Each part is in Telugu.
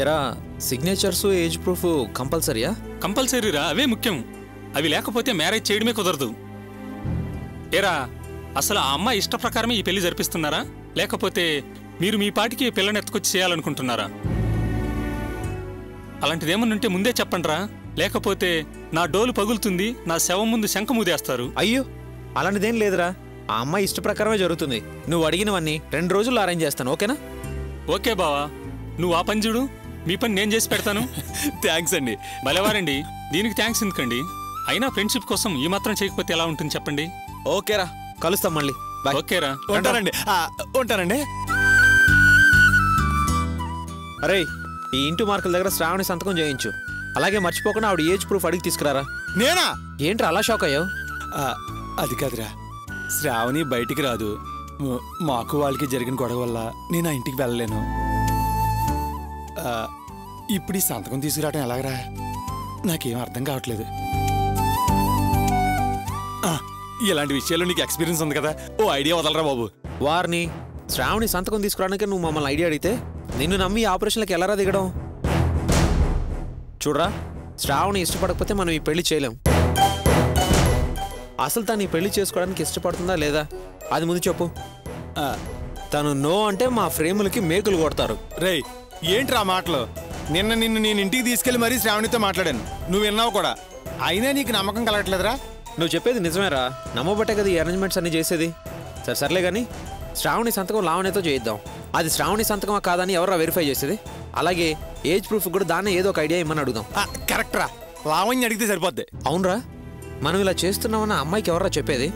ఎరా సిగ్నేచర్స్ ఏజ్ ప్రూఫ్ కంపల్సరీయా? కంపల్సరీరా, అవే ముఖ్యం. అవి లేకపోతే మ్యారేజ్ చేయడమే కుదరదు. ఏరా, అసలు ఆ అమ్మాయి ఇష్ట ప్రకారమే ఈ పెళ్లి జరిపిస్తున్నారా, లేకపోతే మీరు మీ పాటికి పిల్లని ఎత్తుకొచ్చి చేయాలనుకుంటున్నారా? అలాంటిదేమన్నుంటే ముందే చెప్పండిరా, లేకపోతే నా డోలు పగులుతుంది, నా శవం ముందు శంఖమూదేస్తారు. అయ్యో, అలాంటిదేం లేదురా. ఆ అమ్మాయి ఇష్ట ప్రకారమే జరుగుతుంది. నువ్వు అడిగినవన్నీ 2 రోజుల్లో అరేంజ్ చేస్తాను, ఓకేనా? ఓకే బావా, నువ్వు ఆ పని చూడు, మీ పని నేను చేసి పెడతాను. థ్యాంక్స్ అండి. భలేవారండి, దీనికి థ్యాంక్స్ ఎందుకండి? అయినా ఫ్రెండ్షిప్ కోసం ఈ మాత్రం చేయకపోతే ఎలా ఉంటుంది చెప్పండి? ఓకేరా, కలుస్తాం మళ్ళీ. బాయ్. ఓకేరా, ఉంటానండి. ఉంటానండి. అరే, ఈ ఇంటి మార్కుల దగ్గర శ్రావణి సంతకం చేయించు. అలాగే మర్చిపోకుండా ఆవిడ ఏజ్ ప్రూఫ్ అడిగి తీసుకురారా. నేనా? ఏంట్రా అలా షాక్ అయ్యావు? అది కాదురా, శ్రావణి బయటికి రాదు. మాకు వాళ్ళకి జరిగిన గొడవ వల్ల నేను ఆ ఇంటికి వెళ్ళలేను. ఇప్పుడు ఈ సంతకం తీసుకురావటం ఎలాగరా? నాకేం అర్థం కావట్లేదు. ఇలాంటి విషయాల్లో నీకు ఎక్స్పీరియన్స్ ఉంది కదా, ఓ ఐడియా వదలరా బాబు. వారిని శ్రావణి సంతకం తీసుకురావడానికి నువ్వు మమ్మల్ని ఐడియా అడిగితే నిన్ను నమ్మి ఆపరేషన్లకు ఎలారా దిగడం? చూడరా, శ్రావణి ఇష్టపడకపోతే మనం ఈ పెళ్లి చేయలేం. అసలు తను ఈ పెళ్లి చేసుకోవడానికి ఇష్టపడుతుందా లేదా అది ముందు చెప్పు. తను నో అంటే మా ఫ్రేములకి మేకులు కొడతారు. రేయ్, ఏంట్రా మాటలు? నిన్ను నేను ఇంటికి తీసుకెళ్లి మరీ శ్రావణితో మాట్లాడాను, నువ్వు విన్నావు కూడా. అయినా నీకు నమ్మకం కలగట్లేదురా? నువ్వు చెప్పేది నిజమేరా, నమ్మబట్టే కదా ఈ అరేంజ్మెంట్స్ అన్ని చేసేది. సర్లే కానీ శ్రావణి సంతకం లావణ్యతో చేయిద్దాం. అది శ్రావణి సంతకమా కాదని ఎవరా వెరిఫై చేసేది? అలాగే ఏజ్ ప్రూఫ్ కూడా దాన్ని ఏదో ఒక ఐడియా ఇమ్మని అడుగుదాం. కరెక్ట్ రా, లావణ్య అడిగితే సరిపోద్ది. అవునరా, మనం ఇలా చేస్తున్నామన్న అమ్మాయికి ఎవరా చెప్పేది?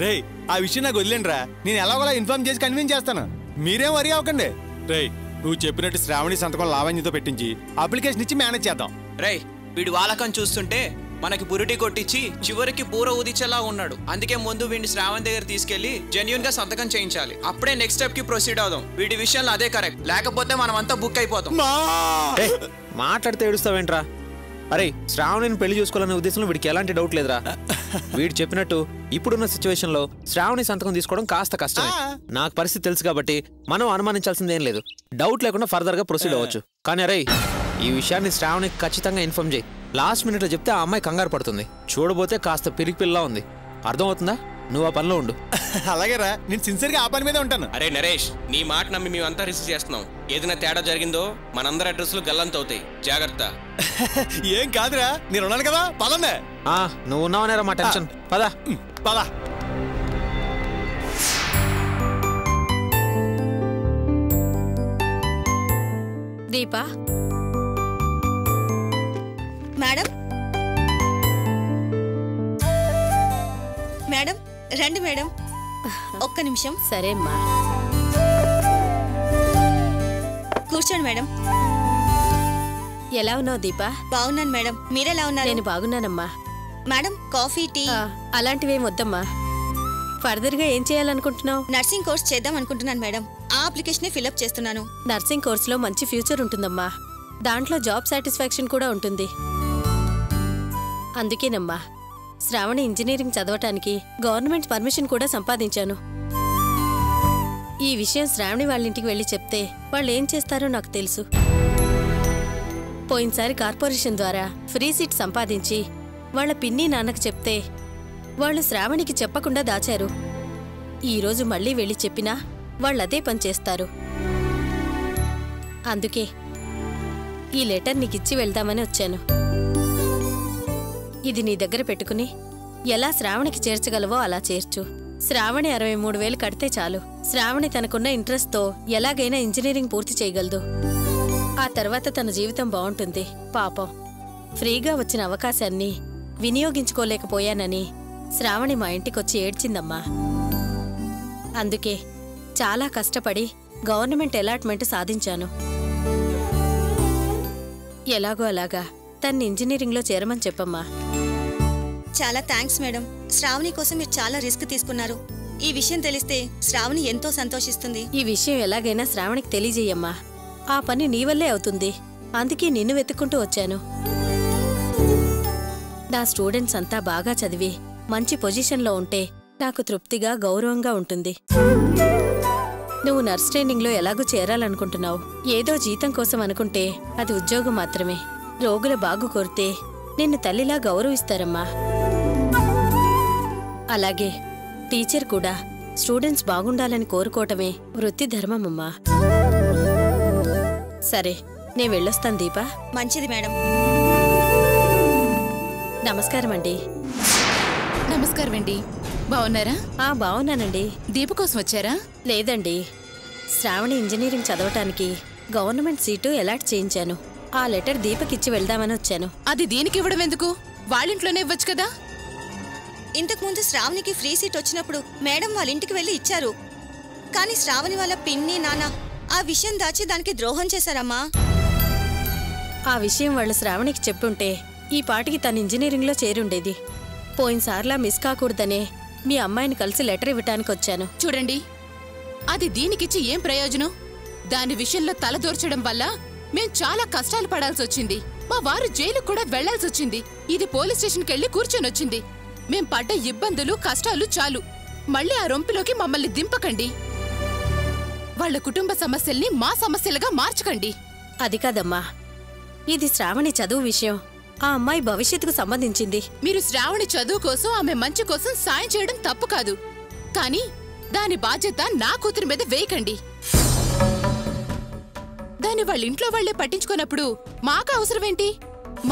రేయ్, ఆ విషయం నాకు వదిలేండి రా, నేను ఎలాగోలా ఇన్ఫార్మ్ చేసి కన్విన్స్ చేస్తాను. మీరేం వరీ అవ్వకండి. రేయ్, నువ్వు చెప్పినట్టు శ్రావణి సంతకం లావణ్యతో పెట్టించి అప్లికేషన్ ఇచ్చి మేనేజ్ చేద్దాం. రేయ్, వీడి వాలకం చూస్తుంటే మనకి బురుటి కొట్టించి చివరికి పూర ఊదిచేలా ఉన్నాడు. అందుకే ముందు వీడిని శ్రావణ్ దగ్గర తీసుకెళ్లి జెన్యూన్ గా సంతకం చేయించాలి. అప్పుడే నెక్స్ట్ స్టెప్ కి ప్రొసీడ్ అవుదాం. వీడి విషయంలో అదే కరెక్ట్, లేకపోతే మనం అంతా బుక్ అయిపోతాం. మాట్లాడితే ఏడుస్తావేంట్రా? అరే, శ్రావణిని పెళ్లి చేసుకోవాలనే ఉద్దేశంలో వీడికి ఎలాంటి డౌట్ లేదురా. వీడు చెప్పినట్టు ఇప్పుడున్న సిచ్యువేషన్ లో శ్రావణి సంతకం తీసుకోవడం కాస్త కష్టమే. నాకు పరిస్థితి తెలుసు కాబట్టి మనం అనుమానించాల్సిందేం లేదు. డౌట్ లేకుండా ఫర్దర్ గా ప్రొసీడ్ అవ్వచ్చు. కానీ అరే, ఈ విషయాన్ని శ్రావణికి ఖచ్చితంగా ఇన్ఫార్మ్ చేయి. లాస్ట్ మినిట్ లో చెప్తే ఆ అమ్మాయి కంగారు పడుతుంది. చూడబోతే కాస్త పిరికి పిల్లలా ఉంది. అర్థమవుతుందా? నువ్వు ఆ పనిలో ఉండు. అలాగేరా, నేను సిన్సియర్ గా ఆ పని మీదే ఉంటాను. అరే నరేష్, నీ మాట నమ్మి మేమంతా రిసీవ్ చేస్తున్నాం. ఏదైనా తేడా జరిగిందో మనందరి అడ్రస్లు గల్లంతవుతాయి, జాగ్రత్త. ఏం కాదురా, నేను ఉన్నాను కదా, పదండి. నువ్వు ఉన్నావనేరా మా టెన్షన్. పదా పదా. దీపా మేడం, మేడం రండి మేడం, ఒక్క నిమిషం. సరే అమ్మా, కూర్చోండి మేడం. ఎలా ఉన్నావు దీపా? బాగున్నాను మేడం, మీరెలా ఉన్నారు? నేను బాగున్నానమ్మా. మేడం, కాఫీ, టీ అలాంటివేం వద్దమ్మా. ఫర్దర్ గా ఏం చేయాలనుకుంటున్నావు? నర్సింగ్ కోర్స్ చేద్దాం అనుకుంటున్నాను మేడం. ఆ అప్లికేషన్ ఫిల్అప్ చేస్తున్నాను. నర్సింగ్ కోర్సులో మంచి ఫ్యూచర్ ఉంటుందమ్మా. దాంట్లో జాబ్ సాటిస్ఫాక్షన్ కూడా ఉంటుంది. అందుకేనమ్మా శ్రావణి ఇంజనీరింగ్ చదవటానికి గవర్నమెంట్ పర్మిషన్ కూడా సంపాదించాను. ఈ విషయం శ్రావణి వాళ్ళింటికి వెళ్ళి చెప్తే వాళ్ళు ఏం చేస్తారో నాకు తెలుసు. పోయినసారి కార్పొరేషన్ ద్వారా ఫ్రీ సీట్ సంపాదించి వాళ్ళ పిన్ని నాన్నకు చెప్తే వాళ్ళు శ్రావణికి చెప్పకుండా దాచారు. ఈరోజు మళ్ళీ వెళ్ళి చెప్పినా వాళ్ళదే పని చేస్తారు. అందుకే ఈ లెటర్ నీకిచ్చి వెళ్దామని వచ్చాను. ఇది నీ దగ్గర పెట్టుకుని ఎలా శ్రావణికి చేర్చగలవో అలా చేర్చు. శ్రావణి 63,000 కడితే చాలు. శ్రావణి తనకున్న ఇంట్రెస్ట్తో ఎలాగైనా ఇంజనీరింగ్ పూర్తి చేయగలదు. ఆ తర్వాత తన జీవితం బాగుంటుంది. పాపం ఫ్రీగా వచ్చిన అవకాశాన్ని వినియోగించుకోలేకపోయానని శ్రావణి మా ఇంటికొచ్చి ఏడ్చిందమ్మా. అందుకే చాలా కష్టపడి గవర్నమెంట్ అలాట్మెంట్ సాధించాను. ఎలాగో అలాగా తన్ని ఇంజనీరింగ్లో చేరమని చెప్పమ్మా. చాలా థ్యాంక్స్ మేడం. శ్రావణి కోసం మీరు చాలా రిస్క్ తీసుకున్నారు. ఈ విషయం తెలిస్తే శ్రావణి ఎంతో సంతోషిస్తుంది. ఈ విషయం ఎలాగైనా శ్రావణికి తెలియజేయమ్మా. ఆ పని నీ వల్లే అవుతుంది. అందుకే నిన్ను వెతుక్కుంటూ వచ్చాను. నా స్టూడెంట్స్ అంతా బాగా చదివి మంచి పొజిషన్లో ఉంటే నాకు తృప్తిగా గౌరవంగా ఉంటుంది. నువ్వు నర్స్ ట్రైనింగ్లో ఎలాగూ చేరాలనుకుంటున్నావు. ఏదో జీతం కోసం అనుకుంటే అది ఉద్యోగం మాత్రమే. రోగుల బాగు కోరితే నిన్ను తల్లిలా గౌరవిస్తారమ్మా. అలాగే టీచర్ కూడా స్టూడెంట్స్ బాగుండాలని కోరుకోవటమే వృత్తి ధర్మమమ్మా. సరే, నేను వెళ్ళొస్తాను దీపా. మంచిది మేడం. నమస్కారం అండి. నమస్కారం అండి. బాగున్నారా? బాగున్నానండి. దీప కోసం వచ్చారా? లేదండి, శ్రావణి ఇంజనీరింగ్ చదవటానికి గవర్నమెంట్ సీటు అలాట్ చేయించాను. ఆ లెటర్ దీపకిచ్చి వెళ్దామని వచ్చాను. అది దీనికి ఇవ్వడం ఎందుకు? వాళ్ళింట్లోనే ఇవ్వచ్చు కదా. ఇంతకుముందు శ్రావణికి ఫ్రీ సీట్ వచ్చినప్పుడు మేడం వాళ్ళ ఇంటికి వెళ్ళి ఇచ్చారు. కానీ శ్రావణి వాళ్ళ పిన్ని నాన్న ఆ విషయం దాచి దానికి ద్రోహం చేశారమ్మా. ఆ విషయం వాళ్ళు శ్రావణికి చెప్పుంటే ఈ పాటికి తను ఇంజనీరింగ్లో చేరుండేది. పోయినసార్లా మిస్ కాకూడదనే మీ అమ్మాయిని కలిసి లెటర్ ఇవ్వటానికి వచ్చాను. చూడండి, అది దీనికిచ్చి ఏం ప్రయోజనం? దాని విషయంలో తలదూర్చడం వల్ల మేం చాలా కష్టాలు పడాల్సి వచ్చింది. మా వారు జైలుకు కూడా వెళ్లాల్సి వచ్చింది. ఇది పోలీస్ స్టేషన్కి వెళ్లి కూర్చొనొచ్చింది. మేం పడ్డ ఇబ్బందులు కష్టాలు చాలు. మళ్ళీ ఆ రొంపిలోకి మమ్మల్ని దింపకండి. వాళ్ళ కుటుంబ సమస్యల్ని మా సమస్యలుగా మార్చకండి. అది కాదమ్మా, ఇది శ్రావణి చదువు విషయం. ఆ అమ్మాయి భవిష్యత్తుకు సంబంధించింది. మీరు శ్రావణి చదువు కోసం, ఆమె మంచి కోసం సాయం చేయడం తప్పు కాదు. కానీ దాని బాధ్యత నా కూతురి మీద వేయకండి. దాన్ని వాళ్ళ ఇంట్లో వాళ్లే పట్టించుకున్నప్పుడు మాకు అవసరమేంటి?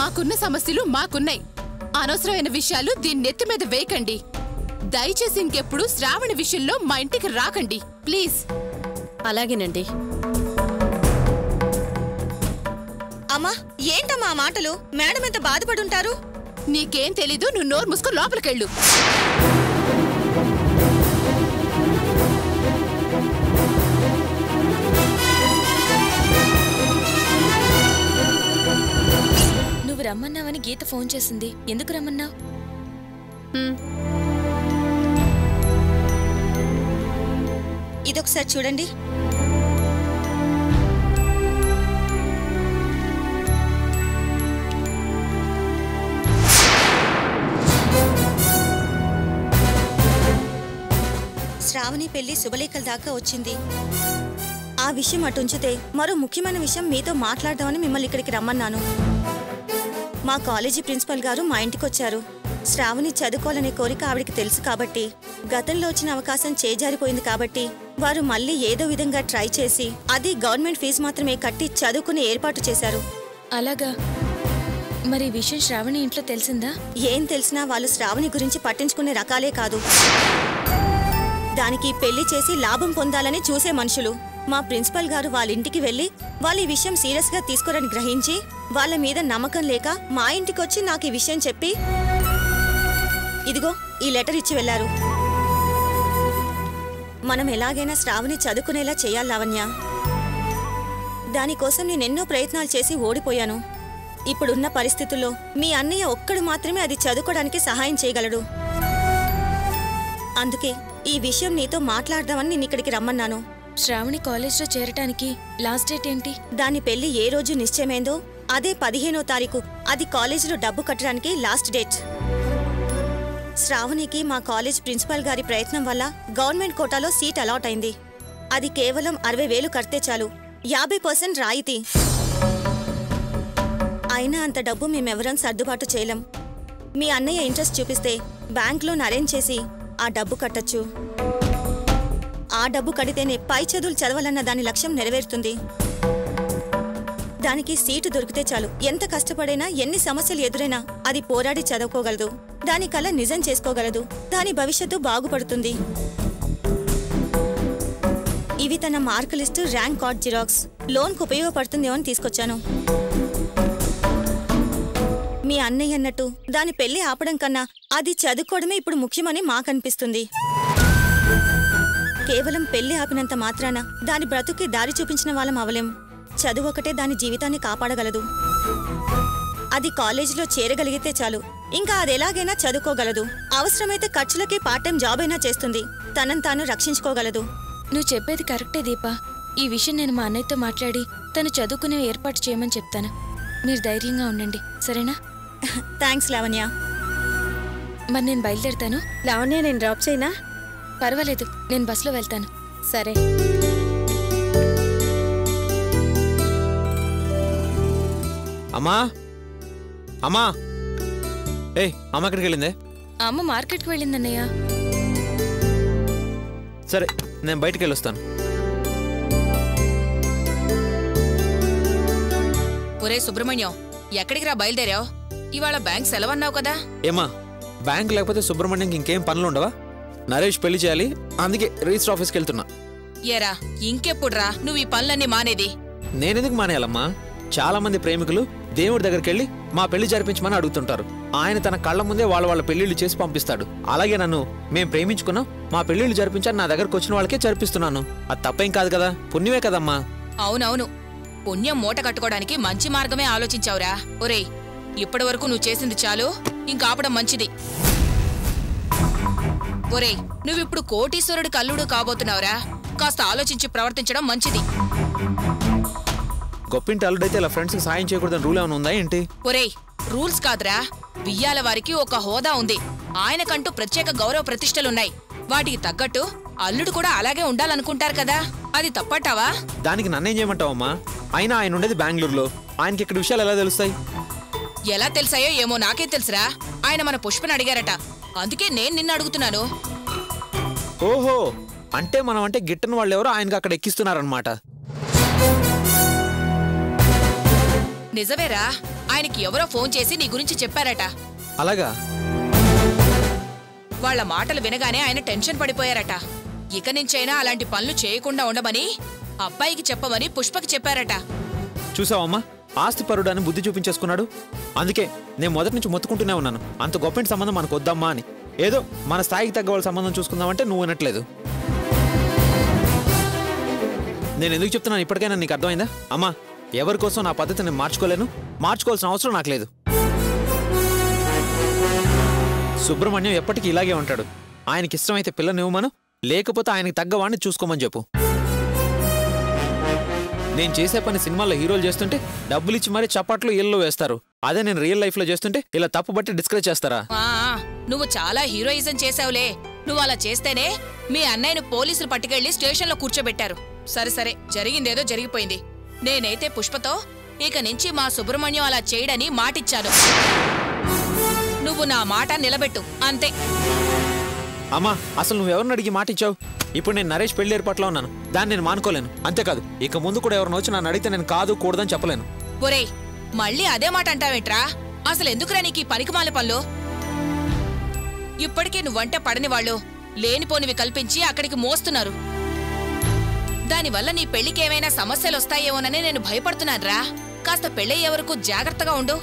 మాకున్న సమస్యలు మాకున్నాయి. అనవసరమైన విషయాలు దీని నెత్తి మీద వేయకండి. దయచేసి ఇంకెప్పుడు శ్రావణి విషయంలో మా ఇంటికి రాకండి ప్లీజ్. అలాగేనండి. అమ్మా, ఏంటమ్మా మాటలు? మేడం ఎంత బాధపడుంటారు? నీకేం తెలీదు, నువ్వు నోరు మూసుకొని లోపలికెళ్ళు. నువ్వు రమ్మన్నావని గీత ఫోన్ చేసింది. ఎందుకు రమ్మన్నావు? ఇదొకసారి చూడండి. శ్రావణి పెళ్లి శుభలేఖల దాకా వచ్చింది. ఆ విషయం అటుంచితే మరో ముఖ్యమైన విషయం మీతో మాట్లాడదామని మిమ్మల్ని ఇక్కడికి రమ్మన్నాను. మా కాలేజీ ప్రిన్సిపల్ గారు మా ఇంటికి వచ్చారు. శ్రావణి చదువుకోవాలనే కోరిక ఆవిడికి తెలుసు కాబట్టి, గతంలో వచ్చిన అవకాశం చేజారిపోయింది కాబట్టి వారు మళ్ళీ ఏదో విధంగా ట్రై చేసి అది గవర్నమెంట్ ఫీజు మాత్రమే కట్టి చదువుకునే ఏర్పాటు చేశారు. అలాగా? మరి ఈ విషయం శ్రావణి ఇంట్లో తెలిసిందా? ఏం తెలిసినా వాళ్ళు శ్రావణి గురించి పట్టించుకునే రకాలే కాదు. దానికి పెళ్లి చేసి లాభం పొందాలని చూసే మనుషులు. మా ప్రిన్సిపల్ గారు వాళ్ళ ఇంటికి వెళ్లి వాళ్ళు ఈ విషయం సీరియస్ గా తీసుకోరని గ్రహించి వాళ్ళ మీద నమ్మకం లేక మా ఇంటికి వచ్చి నాకు ఈ విషయం చెప్పి ఇదిగో ఈ లెటర్ ఇచ్చి వెళ్లారు. మనం ఎలాగైనా శ్రావణి చదువుకునేలా చేయాలి లావణ్య. దానికోసం నేనెన్నో ప్రయత్నాలు చేసి ఓడిపోయాను. ఇప్పుడున్న పరిస్థితుల్లో మీ అన్నయ్య ఒక్కడు మాత్రమే అది చదువుకోవడానికి సహాయం చేయగలడు. అందుకే ఈ విషయం నీతో మాట్లాడదామని నేను ఇక్కడికి రమ్మన్నాను. శ్రావణి కాలేజ్లో చేరటానికి లాస్ట్ డేట్ ఏంటి? దాని పెళ్లి ఏ రోజు నిశ్చయమైందో అదే 15వ తారీఖు. అది కాలేజీలో డబ్బు కట్టడానికి లాస్ట్ డేట్. శ్రావణికి మా కాలేజ్ ప్రిన్సిపల్ గారి ప్రయత్నం వల్ల గవర్నమెంట్ కోటాలో సీట్ అలాట్ అయింది. అది కేవలం 60,000 కడితే చాలు, 50% రాయితీ. అయినా అంత డబ్బు మేమెవరం సర్దుబాటు చేయలేం. మీ అన్నయ్య ఇంట్రెస్ట్ చూపిస్తే బ్యాంక్ లోన్ అరేంజ్ చేసి ఆ డబ్బు కట్టచ్చు. ఆ డబ్బు కడితేనే పై చదువులు చదవాలన్న దాని లక్ష్యం నెరవేరుతుంది. దానికి సీటు దొరికితే చాలు, ఎంత కష్టపడైనా ఎన్ని సమస్యలు ఎదురైనా అది పోరాడి చదువుకోగలదు. దాని కల నిజం చేసుకోగలదు. దాని భవిష్యత్తు బాగుపడుతుంది. ఇవి తన mark list, rank card xerox. లోన్కు ఉపయోగపడుతుందేమో అని తీసుకొచ్చాను. మీ అన్నయ్య అన్నట్టు దాని పెళ్లి ఆపడం కన్నా అది చదువుకోవడమే ఇప్పుడు ముఖ్యమని మాకనిపిస్తుంది. కేవలం పెళ్లి ఆపినంత మాత్రాన దాని బ్రతుక్కి దారి చూపించిన వాళ్ళం అవలేం. చదువు ఒకటే దాని జీవితాన్ని కాపాడగలదు. అది కాలేజీలో చేరగలిగితే చాలు, ఇంకా అది ఎలాగైనా చదువుకోగలదు. అవసరమైతే ఖర్చులకి పార్ట్ టైం జాబ్ అయినా చేస్తుంది. తనను తాను రక్షించుకోగలదు. నువ్వు చెప్పేది కరెక్టే దీపా. ఈ విషయం నేను మా అన్నయ్యతో మాట్లాడి తను చదువుకునే ఏర్పాటు చేయమని చెప్తాను. మీరు ధైర్యంగా ఉండండి, సరేనా? థ్యాంక్స్ లావణ్య. మరి నేను బయలుదేరుతాను. లావణ్య, నేను డ్రాప్ చేయనా? పర్వాలేదు, నేను బస్లో వెళ్తాను. సరే. అమ్మా అమ్మా ఏయ్ అమ్మ ఎక్కడికి వెళ్ళిందే? అమ్మ మార్కెట్కి వెళ్ళిందన్నయ్య. సరే నేను బయటికి వెళ్ళొస్తాను. ఒరే సుబ్రహ్మణ్యం, ఎక్కడికి రా బయలుదేరావు? ఇవాళ బ్యాంక్ సెలవన్నావు కదా. ఏమా బ్యాంక్ లేకపోతే సుబ్రహ్మణ్యంకి ఇంకేం పనులు ఉండవా? నరేష్ పెళ్లి చేయాలి, అందుకే రిజిస్టర్ ఆఫీస్కి వెళ్తున్నా. ఏరా ఇంకెప్పుడురా నువ్వు ఈ పనులన్నీ మానేది? నేనెందుకు మానేయాలమ్మా? చాలా మంది ప్రేమికులు దేవుడి దగ్గరికి వెళ్ళి మా పెళ్లి జరిపించమని అడుగుతుంటారు. ఆయన తన కళ్ళ ముందే వాళ్ళ పెళ్లిళ్ళు చేసి పంపిస్తాడు. అలాగే నన్ను మేము ప్రేమించుకున్నాం, మా పెళ్లిళ్ళు జరిపించాలని నా దగ్గరకు వచ్చిన వాళ్ళకే జరిపిస్తున్నాను. అది తప్పేం కాదు కదా, పుణ్యమే కదమ్మా. అవునవును, పుణ్యం మూట కట్టుకోవడానికి మంచి మార్గమే ఆలోచించావురా. ఒరేయ్ ఇప్పటి వరకు నువ్వు చేసింది చాలు, ఇంకాపడం మంచిది. ఒరేయ్ నువ్విప్పుడు కోటీశ్వరుడి కల్లుడు కాబోతున్నావురా. కాస్త ఆలోచించి ప్రవర్తించడం మంచిది. గొప్పింటి అల్లుడైతే ఇలా ఫ్రెండ్స్కి సాయం చేయకూడదని రూల్ ఏమైనా ఉందా ఏంటి? ఒరేయ్ రూల్స్ కాదురా, బియ్యాల వారికి ఒక హోదా ఉంది. ఆయనకంటూ ప్రత్యేక గౌరవ ప్రతిష్టలున్నాయి. వాటికి తగ్గట్టు అల్లుడు కూడా అలాగే ఉండాలనుకుంటారు కదా, అది తప్పటావా? దానికి నన్నేం చేయమంటావమ్మా? అయినా ఆయన ఉండేది బెంగళూరులో, ఆయనకి ఇక్కడ విషయాలు ఎలా తెలుస్తాయి? ఎలా తెలిసాయో ఏమో నాకేం తెలుసురా. ఆయన మన పుష్పని అడిగారట, అందుకే నేను నిన్ను అడుగుతున్నాను. ఓహో, అంటే మనం అంటే గిట్టని వాళ్ళు ఎవరో ఆయనకి అక్కడ ఎక్కిస్తున్నారనమాట. నిజమేరా, ఆయనకి ఎవరో ఫోన్ చేసి నీ గురించి చెప్పారట. అలాగా? వాళ్ళ మాటలు వినగానే ఆయన టెన్షన్ పడిపోయారట. ఇక నుంచైనా అలాంటి పనులు చేయకుండా ఉండమని అబ్బాయికి చెప్పమని పుష్పకి చెప్పారట. చూసావమ్మా, ఆస్తిపరుడు అని బుద్ధి చూపించేసుకున్నాడు. అందుకే నేను మొదటి నుంచి మొత్తుకుంటూనే ఉన్నాను, అంత గొప్పటి సంబంధం మనకు వద్దమ్మా అని. ఏదో మన స్థాయికి తగ్గ వాళ్ళ సంబంధం చూసుకుందామంటే నువ్వు వినట్లేదు. నేను ఎందుకు చెప్తున్నాను ఇప్పటికైనా నీకు అర్థమైందా? అమ్మా, ఎవరి కోసం నా పద్ధతిని నేను మార్చుకోలేను, మార్చుకోవాల్సిన అవసరం నాకు లేదు. సుబ్రహ్మణ్యం ఎప్పటికీ ఇలాగే ఉంటాడు. ఆయనకి ఇష్టమైతే పిల్లనివ్వమను, లేకపోతే ఆయనకి తగ్గవాడిని చూసుకోమని చెప్పు. నేను చేసే పని సినిమాల్లో హీరోలు చేస్తుంటే డబ్బులు ఇచ్చి మరీ చప్పట్లు ఇళ్ళు వేస్తారు. అదే నేను రియల్ లైఫ్ లో చేస్తుంటే ఇలా తప్పు బట్టి డిస్కరేజ్ చేస్తారా? నువ్వు చాలా హీరోయిజం చేసావులే. నువ్వు అలా చేస్తేనే మీ అన్నయ్యను పోలీసులు పట్టుకెళ్లి స్టేషన్లో కూర్చోబెట్టారు. సరే సరే, జరిగిందేదో జరిగిపోయింది. నేనైతే పుష్పతో ఇక నుంచి మా సుబ్రహ్మణ్యం అలా చేయడని మాటిచ్చాను. నువ్వు నా మాట నిలబెట్టు, అంతే. అమ్మా, అసలు నువ్వెవరిని అడిగి మాట ఇచ్చావు? ఇప్పుడు నేను నరేష్ పెళ్లి ఏర్పాట్లో ఉన్నాను, దాన్ని నేను మానుకోలేను. అంతేకాదు, ఇక ముందు కూడా ఎవరిని వచ్చి నన్ను అడిగితే నేను కాదు కూడదని చెప్పలేను. ఒరేయ్ మళ్ళీ అదే మాట అంటావేంట్రా? అసలు ఎందుకురా నీకు ఈ పనికిమాల పనులు? ఇప్పటికే నువ్వంటే పడని వాళ్ళు లేనిపోనివి కల్పించి అక్కడికి మోస్తున్నారు. దానివల్ల నీ పెళ్లికి ఏమైనా సమస్యలొస్తాయేమోనని నేను భయపడుతున్నానురా. కాస్త పెళ్ళయ్యే వరకు జాగ్రత్తగా ఉండు.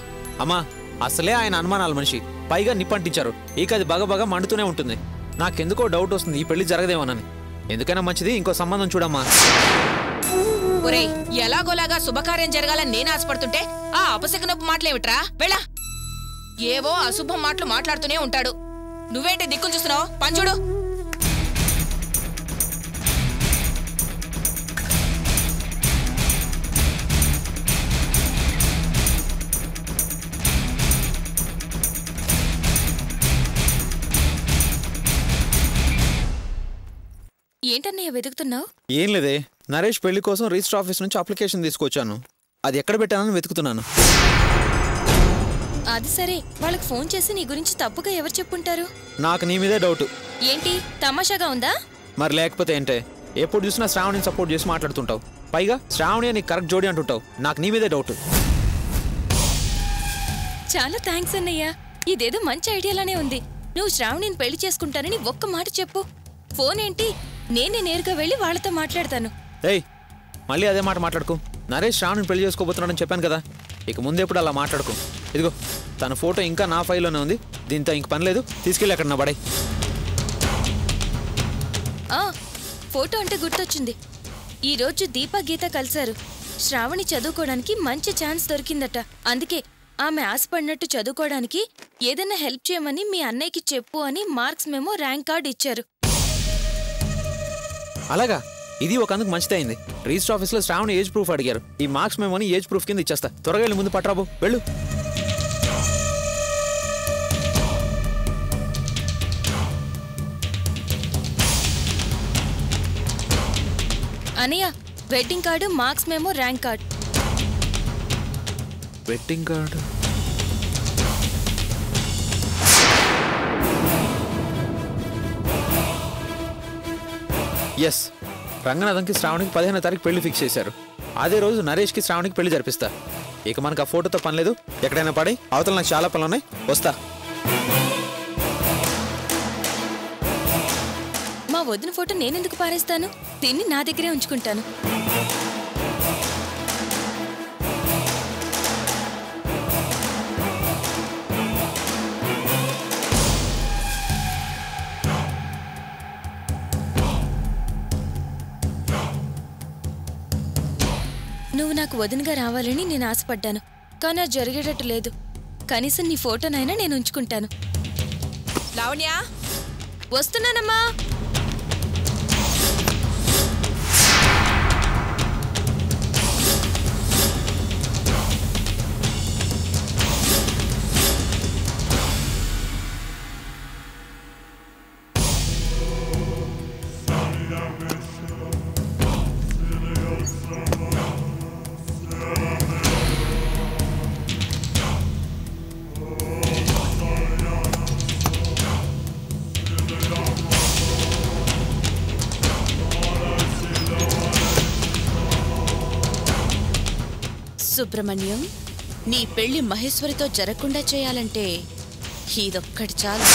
అమ్మా, అసలే ఆయన అనుమానాల మనిషి, పైగా నిప్పంటించారు. ఇక అది బగబగా మండుతూనే ఉంటుంది. నాకెందుకో డౌట్ వస్తుంది, ఈ పెళ్లి జరగదేమోనని. ఎందుకైనా మంచిది ఇంకో సంబంధం చూడమ్మా. ఒరేయ్ ఎలాగోలాగా శుభకార్యం జరగాలని నేను ఆశపడుతుంటే ఆ అపశకునపు మాటలేమిట్రా? వెళ్ళా. ఏవో అశుభం మాటలు మాట్లాడుతూనే ఉంటాడు. నువ్వేంటి దిక్కులు చూస్తున్నావు? పంచుడు. ఏంటన్నయ్య వెతుకుతున్నావు? ఏం లేదే, నరేష్ పెళ్లి కోసం రిజిస్టర్ ఆఫీస్ నుంచి అప్లికేషన్ తీసుకొచ్చాను. అది ఎక్కడ పెట్టానని వెతుకుతున్నాను. అది సరే, వాళ్ళకి ఫోన్ చేసి నీ గురించి తప్పుగా ఎవరు చెప్పుంటారు? నాకు నీ మీదే డౌట్. ఏంటి తమాషాగా ఉందా? మరి లేకపోతే ఏంటే, ఎప్పుడు చూసినా శ్రావణిని సపోర్ట్ చేసి మాట్లాడుతుంటావు. పైగా శ్రావణి నీకు కరెక్ట్ జోడి అంటుంటావు. నాకు నీ మీదే డౌట్. చాలా థ్యాంక్స్ అన్నయ్య, ఇదేదో మంచి ఐడియాలానే ఉంది. నువ్వు శ్రావణిని పెళ్లి చేసుకుంటానని ఒక్క మాట చెప్పు. ఫోన్ ఏంటి, నేనే నేరుగా వెళ్ళి వాళ్ళతో మాట్లాడతాను. ఏయ్, మళ్ళీ అదే మాట మాట్లాడుకో. నరేష్ శ్రావణిని పెళ్లి చేసుకోబోతున్నాడని చెప్పాను కదా, ఇక ముందెప్పుడు అలా మాట్లాడుకో. ఇదిగో తన ఫోటో ఇంకా నా ఫైల్లోనే ఉంది, దీంతో ఇంక పని లేదు. తీసుకెళ్ళి అక్కడ నా బడాయి. ఫోటో అంటే గుర్తొచ్చింది. ఈరోజు దీపా గీత కలిశారు. శ్రావణి చదువుకోవడానికి మంచి ఛాన్స్ దొరికిందట. అందుకే ఆమె ఆశపడినట్టు చదువుకోవడానికి ఏదైనా హెల్ప్ చేయమని మీ అన్నయ్యకి చెప్పు అని మార్క్స్ మెమో ర్యాంక్ కార్డ్ ఇచ్చారు. అలాగా, ఇది ఒక అందుకు మంచిదే అయింది. రిజిస్టర్ ఆఫీస్లో శ్రావణి ఏజ్ ప్రూఫ్ అడిగారు. ఈ మార్క్స్ మెమోని ఏజ్ ప్రూఫ్ కింద ఇచ్చేస్తా. త్వరగా వెళ్ళి ముందు పట్టరాబు, వెళ్ళు. అనయ్య, wedding card, marks memo, rank card. Wedding card. Yes, రంగనాథన్కి శ్రావణికి 15వ తారీఖు పెళ్లి ఫిక్స్ చేశారు. అదే రోజు నరేష్కి శ్రావణికి పెళ్లి జరిపిస్తా. ఇక మనకు ఆ ఫోటోతో పని లేదు. ఎక్కడైనా పడి, అవతల నాకు చాలా పనులు ఉన్నాయి, వస్తా. మా వదిన ఫోటో నేనెందుకు పారేస్తాను? దీన్ని నా దగ్గరే ఉంచుకుంటాను. నువ్వు నాకు వదినగా రావాలని నేను ఆశపడ్డాను, కానీ అది జరిగేటట్టు లేదు. కనీసం నీ ఫోటోనైనా నేను ఉంచుకుంటాను. లావణ్య, వస్తున్నానమ్మా. సుబ్రహ్మణ్యం, నీ పెళ్లి మహేశ్వరితో జరగకుండా చేయాలంటే ఇదొక్కటి చాలు.